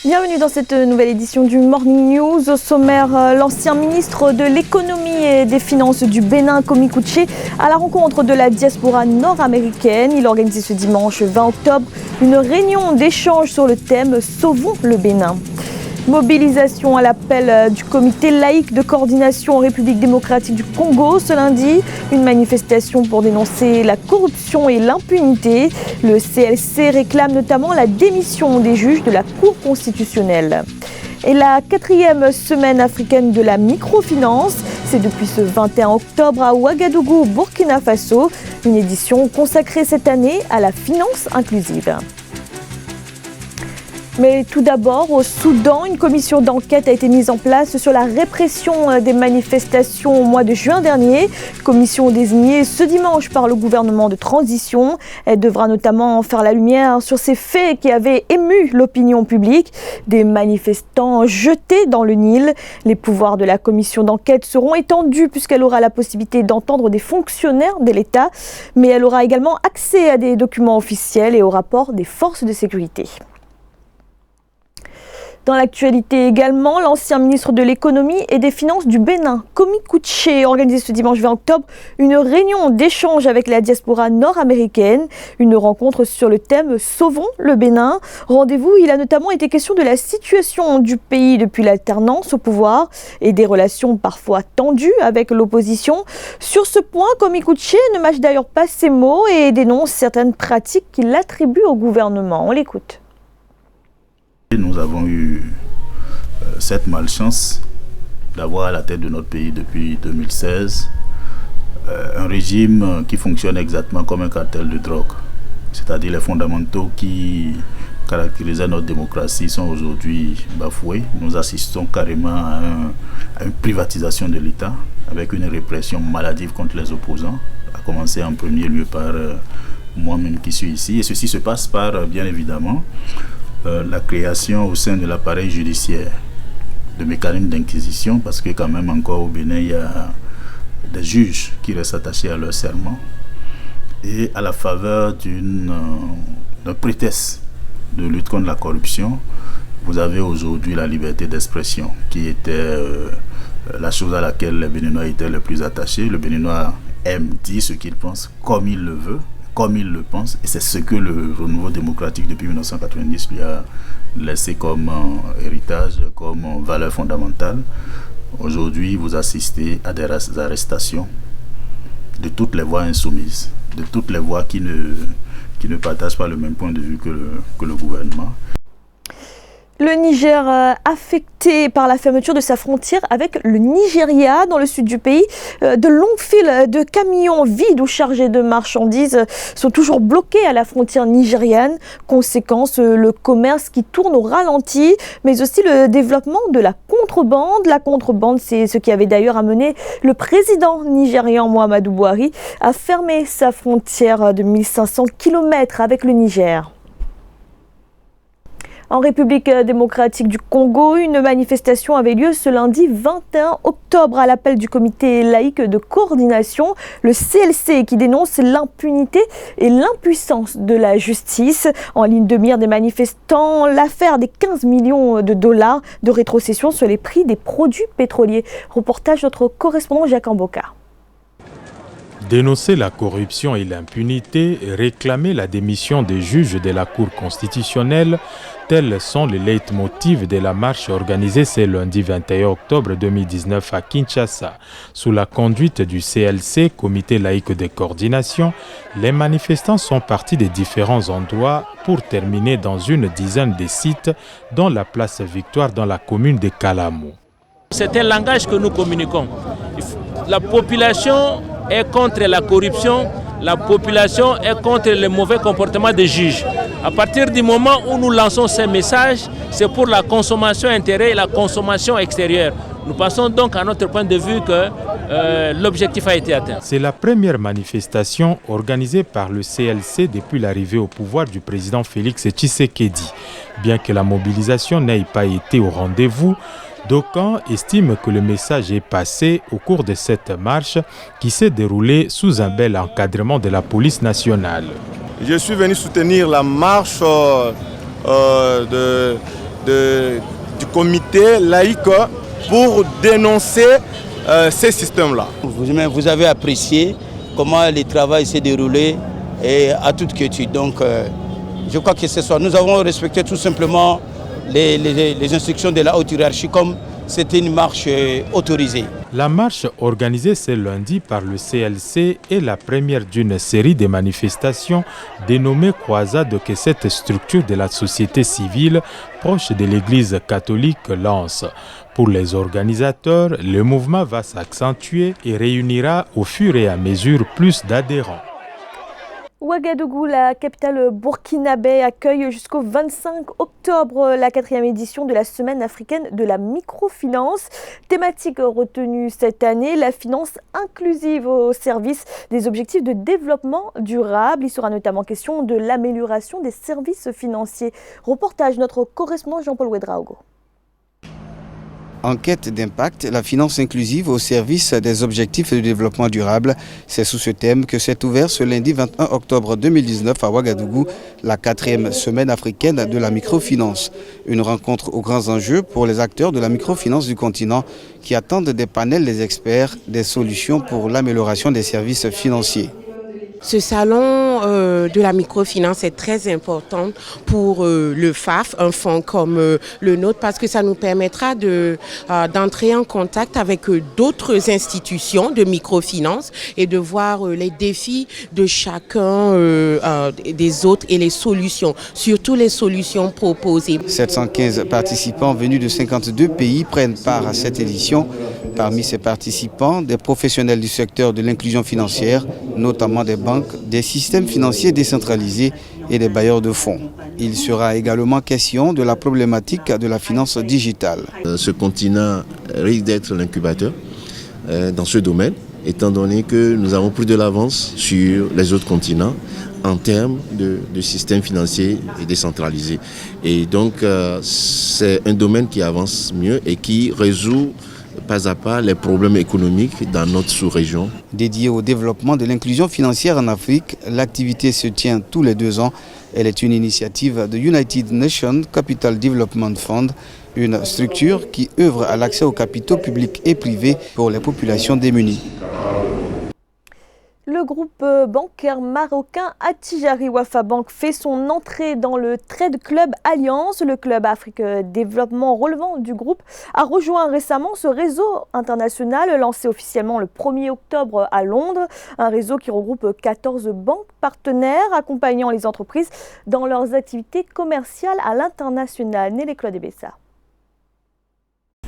Bienvenue dans cette nouvelle édition du Morning News. Au sommaire, l'ancien ministre de l'économie et des finances du Bénin, Komi Kouché, à la rencontre de la diaspora nord-américaine. Il a organisé ce dimanche 20 octobre une réunion d'échange sur le thème « Sauvons le Bénin ». Mobilisation à l'appel du comité laïque de coordination en République démocratique du Congo ce lundi. Une manifestation pour dénoncer la corruption et l'impunité. Le CLC réclame notamment la démission des juges de la Cour constitutionnelle. Et la 4e semaine africaine de la microfinance, c'est depuis ce 21 octobre à Ouagadougou, Burkina Faso. Une édition consacrée cette année à la finance inclusive. Mais tout d'abord, au Soudan, une commission d'enquête a été mise en place sur la répression des manifestations au mois de juin dernier. Commission désignée ce dimanche par le gouvernement de transition. Elle devra notamment faire la lumière sur ces faits qui avaient ému l'opinion publique. Des manifestants jetés dans le Nil. Les pouvoirs de la commission d'enquête seront étendus puisqu'elle aura la possibilité d'entendre des fonctionnaires de l'État. Mais elle aura également accès à des documents officiels et aux rapports des forces de sécurité. Dans l'actualité également, l'ancien ministre de l'économie et des finances du Bénin, Komi Kouché, a organisé ce dimanche 20 octobre une réunion d'échange avec la diaspora nord-américaine. Une rencontre sur le thème « Sauvons le Bénin ». Rendez-vous, il a notamment été question de la situation du pays depuis l'alternance au pouvoir et des relations parfois tendues avec l'opposition. Sur ce point, Komi Kouché ne mâche d'ailleurs pas ses mots et dénonce certaines pratiques qu'il attribue au gouvernement. On l'écoute. Nous avons eu cette malchance d'avoir à la tête de notre pays depuis 2016 un régime qui fonctionne exactement comme un cartel de drogue. C'est-à-dire les fondamentaux qui caractérisaient notre démocratie sont aujourd'hui bafoués. Nous assistons carrément à une privatisation de l'État avec une répression maladive contre les opposants, à commencer en premier lieu par moi-même qui suis ici. Et ceci se passe par, bien évidemment, la création au sein de l'appareil judiciaire de mécanismes d'inquisition, parce que quand même encore au Bénin, il y a des juges qui restent attachés à leur serment, et à la faveur d'un prétexte de lutte contre la corruption, vous avez aujourd'hui la liberté d'expression, qui était la chose à laquelle les Béninois étaient les plus attachés. Le Béninois aime dire ce qu'il pense comme il le veut, comme il le pense, et c'est ce que le renouveau démocratique depuis 1990 lui a laissé comme héritage, comme valeur fondamentale. Aujourd'hui, vous assistez à des arrestations de toutes les voix insoumises, de toutes les voix qui ne partagent pas le même point de vue que le gouvernement. Le Niger affecté par la fermeture de sa frontière avec le Nigeria dans le sud du pays. De longues files de camions vides ou chargés de marchandises sont toujours bloqués à la frontière nigériane. Conséquence, le commerce qui tourne au ralenti, mais aussi le développement de la contrebande. La contrebande, c'est ce qui avait d'ailleurs amené le président nigérian Muhammadu Buhari à fermer sa frontière de 1500 km avec le Niger. En République démocratique du Congo, une manifestation avait lieu ce lundi 21 octobre à l'appel du comité laïque de coordination, le CLC, qui dénonce l'impunité et l'impuissance de la justice. En ligne de mire des manifestants, l'affaire des 15 millions de dollars de rétrocession sur les prix des produits pétroliers. Reportage de notre correspondant Jacques Amboka. Dénoncer la corruption et l'impunité et réclamer la démission des juges de la Cour constitutionnelle, tels sont les leitmotivs de la marche organisée ce lundi 21 octobre 2019 à Kinshasa. Sous la conduite du CLC, Comité laïque de coordination, les manifestants sont partis de différents endroits pour terminer dans une dizaine de sites, dont la place Victoire dans la commune de Kalamou. C'est un langage que nous communiquons. La population est contre la corruption, la population est contre le mauvais comportement des juges. À partir du moment où nous lançons ces messages, c'est pour la consommation intérieure et la consommation extérieure. Nous pensons donc à notre point de vue que l'objectif a été atteint. C'est la première manifestation organisée par le CLC depuis l'arrivée au pouvoir du président Félix Tshisekedi. Bien que la mobilisation n'ait pas été au rendez-vous, d'aucuns estiment que le message est passé au cours de cette marche qui s'est déroulée sous un bel encadrement de la police nationale. Je suis venu soutenir la marche du comité laïque pour dénoncer ces systèmes-là. Vous avez apprécié comment le travail s'est déroulé et à toute quiétude. Donc je crois que ce soir, nous avons respecté tout simplement les instructions de la haute hiérarchie comme c'était une marche autorisée. La marche organisée ce lundi par le CLC est la première d'une série de manifestations dénommées Croisade que cette structure de la société civile proche de l'Église catholique lance. Pour les organisateurs, le mouvement va s'accentuer et réunira au fur et à mesure plus d'adhérents. Ouagadougou, la capitale burkinabé, accueille jusqu'au 25 octobre la 4e édition de la Semaine africaine de la microfinance. Thématique retenue cette année, la finance inclusive au service des objectifs de développement durable. Il sera notamment question de l'amélioration des services financiers. Reportage notre correspondant Jean-Paul Ouedraogo. Enquête d'impact, la finance inclusive au service des objectifs de développement durable. C'est sous ce thème que s'est ouvert ce lundi 21 octobre 2019 à Ouagadougou la 4e semaine africaine de la microfinance. Une rencontre aux grands enjeux pour les acteurs de la microfinance du continent qui attendent des panels des experts, des solutions pour l'amélioration des services financiers. Ce salon de la microfinance est très important pour le FAF, un fonds comme le nôtre, parce que ça nous permettra d'entrer en contact avec d'autres institutions de microfinance et de voir les défis de chacun des autres et les solutions, surtout les solutions proposées. 715 participants venus de 52 pays prennent part à cette édition. Parmi ces participants, des professionnels du secteur de l'inclusion financière, notamment des banques, des systèmes financiers décentralisés et des bailleurs de fonds. Il sera également question de la problématique de la finance digitale. Ce continent risque d'être l'incubateur dans ce domaine, étant donné que nous avons pris de l'avance sur les autres continents en termes de systèmes financiers décentralisés. Et donc, c'est un domaine qui avance mieux et qui résout pas à pas les problèmes économiques dans notre sous-région. Dédiée au développement de l'inclusion financière en Afrique, l'activité se tient tous les 2 ans. Elle est une initiative de United Nations Capital Development Fund, une structure qui œuvre à l'accès aux capitaux publics et privés pour les populations démunies. Le groupe bancaire marocain Attijari Wafa Bank fait son entrée dans le Trade Club Alliance. Le club Afrique Développement relevant du groupe a rejoint récemment ce réseau international lancé officiellement le 1er octobre à Londres. Un réseau qui regroupe 14 banques partenaires accompagnant les entreprises dans leurs activités commerciales à l'international. Nelly Claude Bessa.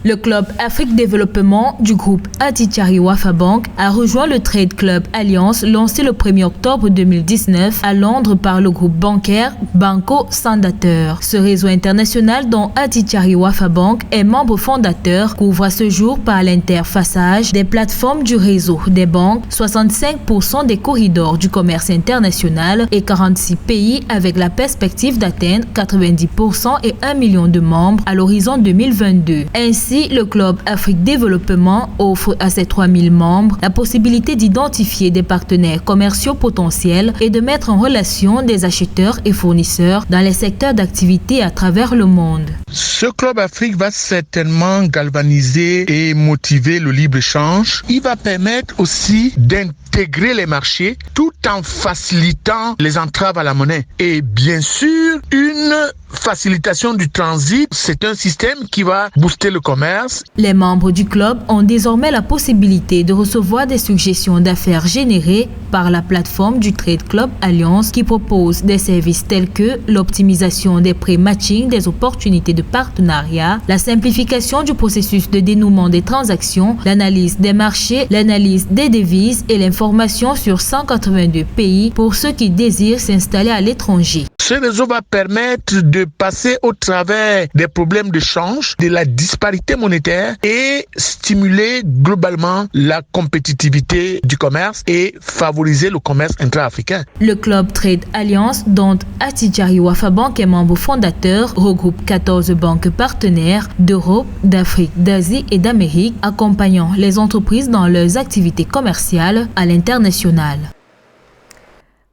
Le club Afrique Développement du groupe Attijari Wafa Bank a rejoint le Trade Club Alliance lancé le 1er octobre 2019 à Londres par le groupe bancaire Banco Santander. Ce réseau international dont Attijari Wafa Bank est membre fondateur couvre à ce jour par l'interfaçage des plateformes du réseau des banques 65% des corridors du commerce international et 46 pays avec la perspective d'atteindre 90% et 1 million de membres à l'horizon 2022. Ainsi, le club Afrique Développement offre à ses 3000 membres la possibilité d'identifier des partenaires commerciaux potentiels et de mettre en relation des acheteurs et fournisseurs dans les secteurs d'activité à travers le monde. Ce club Afrique va certainement galvaniser et motiver le libre-échange. Il va permettre aussi d'intégrer les marchés tout en facilitant les entraves à la monnaie. Et bien sûr, une facilitation du transit, c'est un système qui va booster le commerce. Les membres du club ont désormais la possibilité de recevoir des suggestions d'affaires générées par la plateforme du Trade Club Alliance qui propose des services tels que l'optimisation des prix matching des opportunités de partenariat, la simplification du processus de dénouement des transactions, l'analyse des marchés, l'analyse des devises et l'information sur 182 pays pour ceux qui désirent s'installer à l'étranger. Ce réseau va permettre de passer au travers des problèmes de change, de la disparité monétaire et stimuler globalement la compétitivité du commerce et favoriser le commerce intra-africain. Le club Trade Alliance, dont Attijari Wafa Bank est membre fondateur, regroupe 14 banques partenaires d'Europe, d'Afrique, d'Asie et d'Amérique, accompagnant les entreprises dans leurs activités commerciales à l'international.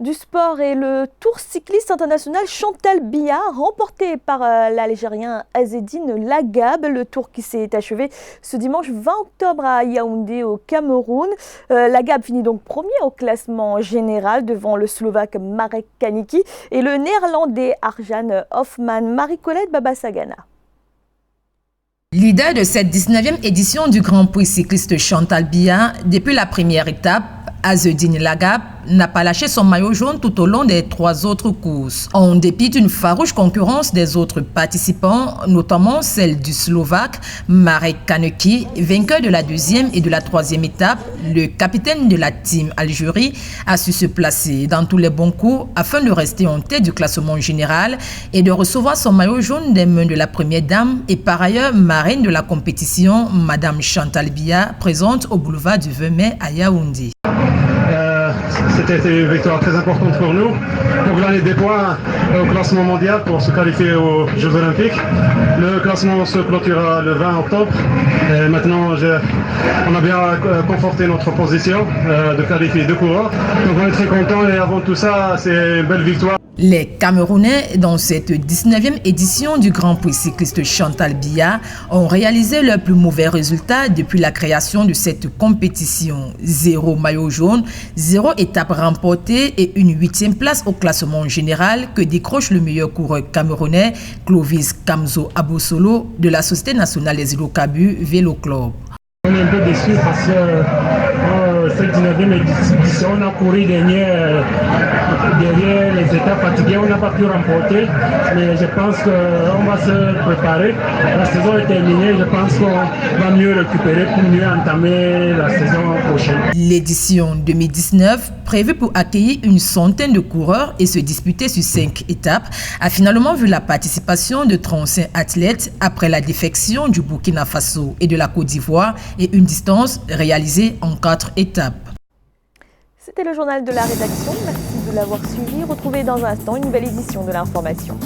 Du sport et le Tour cycliste international Chantal Biya, remporté par l'Algérien Azzedine Lagab. Le tour qui s'est achevé ce dimanche 20 octobre à Yaoundé au Cameroun. Lagab finit donc premier au classement général devant le Slovaque Marek Kanicki et le Néerlandais Arjan Hoffman. Marie-Colette Babasagana. Leader de cette 19e édition du Grand Prix cycliste Chantal Biya, depuis la première étape, Azzedine Lagab n'a pas lâché son maillot jaune tout au long des 3 autres courses. En dépit d'une farouche concurrence des autres participants, notamment celle du Slovaque Marek Kanicki, vainqueur de la 2e et de la 3e étape, le capitaine de la team Algérie a su se placer dans tous les bons coups afin de rester en tête du classement général et de recevoir son maillot jaune des mains de la première dame et par ailleurs marraine de la compétition, Madame Chantal Biya, présente au boulevard du 20 mai à Yaoundé. C'était une victoire très importante pour nous. Pour gagner des points au classement mondial pour se qualifier aux Jeux Olympiques. Le classement se clôturera le 20 octobre. Et maintenant, on a bien conforté notre position de qualifier 2 coureurs. Donc on est très contents et avant tout ça, c'est une belle victoire. Les Camerounais, dans cette 19e édition du Grand Prix cycliste Chantal Biya, ont réalisé leur plus mauvais résultat depuis la création de cette compétition. 0 maillot jaune, 0 étape remportée et une 8e place au classement général que décroche le meilleur coureur camerounais, Clovis Kamzo Abosolo, de la Société nationale des hydrocarbures Vélo Club. On est un peu déçus parce que cette 19e édition, on a couru derrière les étapes fatiguées, on n'a pas pu remporter. Mais je pense qu'on va se préparer. La saison est terminée, je pense qu'on va mieux récupérer pour mieux entamer la saison prochaine. L'édition 2019, prévue pour accueillir une centaine de coureurs et se disputer sur 5 étapes, a finalement vu la participation de 35 athlètes après la défection du Burkina Faso et de la Côte d'Ivoire et une distance réalisée en 4 étapes. C'était le journal de la rédaction. Merci de l'avoir suivi. Retrouvez dans un instant une nouvelle édition de l'information.